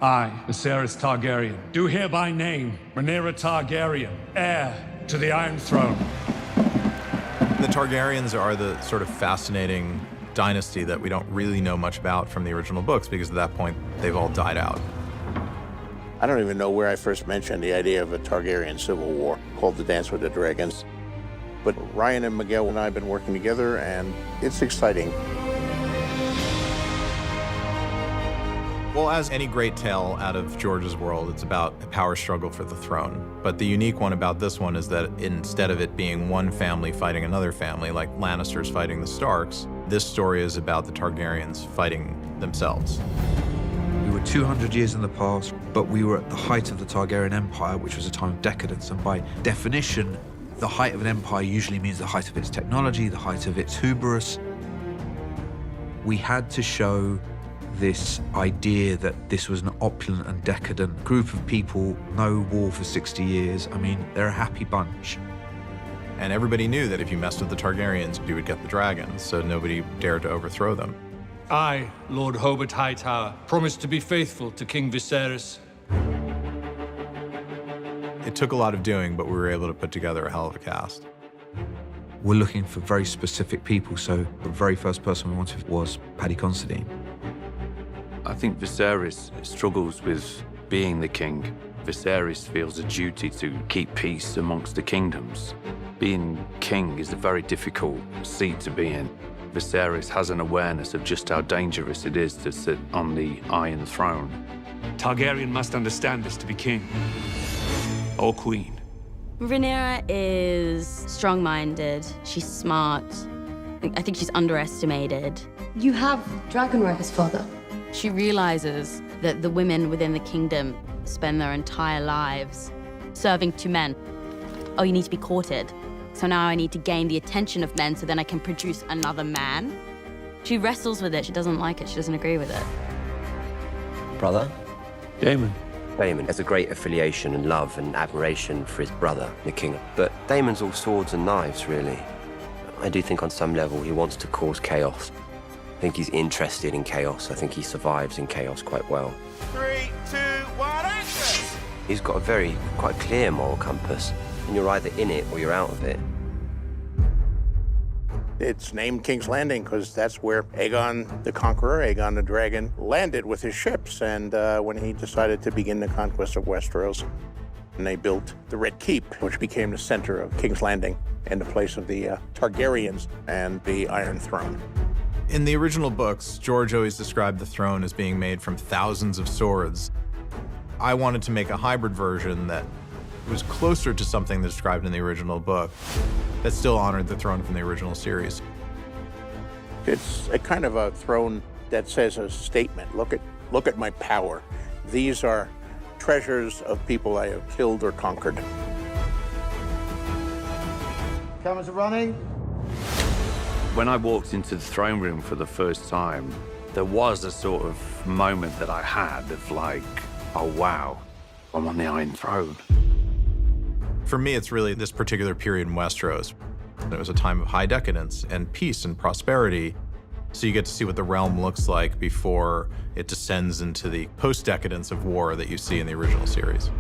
I, Viserys Targaryen, do hereby name Rhaenyra Targaryen, heir to the Iron Throne. The Targaryens are the sort of fascinating dynasty that we don't really know much about from the original books, because at that point, they've all died out. I don't even know where I first mentioned the idea of a Targaryen civil war called the Dance with the Dragons. But Ryan and Miguel and I have been working together, and it's exciting. Well, as any great tale out of George's world, it's about a power struggle for the throne. But the unique one about this one is that instead of it being one family fighting another family, like Lannisters fighting the Starks, this story is about the Targaryens fighting themselves. We were 200 years in the past, but we were at the height of the Targaryen Empire, which was a time of decadence, and by definition, the height of an empire usually means the height of its technology, the height of its hubris. We had to show this idea that this was an opulent and decadent group of people, no war for 60 years. I mean, they're a happy bunch. And everybody knew that if you messed with the Targaryens, you would get the dragons, so nobody dared to overthrow them. I, Lord Hobart Hightower, promise to be faithful to King Viserys. It took a lot of doing, but we were able to put together a hell of a cast. We're looking for very specific people, so the very first person we wanted was Paddy Considine. I think Viserys struggles with being the king. Viserys feels a duty to keep peace amongst the kingdoms. Being king is a very difficult seat to be in. Viserys has an awareness of just how dangerous it is to sit on the Iron Throne. Targaryen must understand this to be king. Or queen. Rhaenyra is strong-minded. She's smart. I think she's underestimated. You have dragon riders, father. She realizes that the women within the kingdom spend their entire lives serving to men. Oh, you need to be courted. So now I need to gain the attention of men so then I can produce another man. She wrestles with it. She doesn't like it. She doesn't agree with it. Brother? Daemon. Daemon has a great affiliation and love and admiration for his brother, the king. But Daemon's all swords and knives, really. I do think on some level he wants to cause chaos. I think he's interested in chaos. I think he survives in chaos quite well. 3, 2, 1, action! He's got a quite clear moral compass, and you're either in it or you're out of it. It's named King's Landing because that's where Aegon the Conqueror, Aegon the Dragon, landed with his ships, and when he decided to begin the conquest of Westeros. And they built the Red Keep, which became the center of King's Landing and the place of the Targaryens and the Iron Throne. In the original books, George always described the throne as being made from thousands of swords. I wanted to make a hybrid version that was closer to something described in the original book, that still honored the throne from the original series. It's a kind of a throne that says a statement. Look at my power. These are treasures of people I have killed or conquered. Cameras are running. When I walked into the throne room for the first time, there was a sort of moment that I had of like, oh wow, I'm on the Iron Throne. For me, it's really this particular period in Westeros. It was a time of high decadence and peace and prosperity. So you get to see what the realm looks like before it descends into the post-decadence of war that you see in the original series.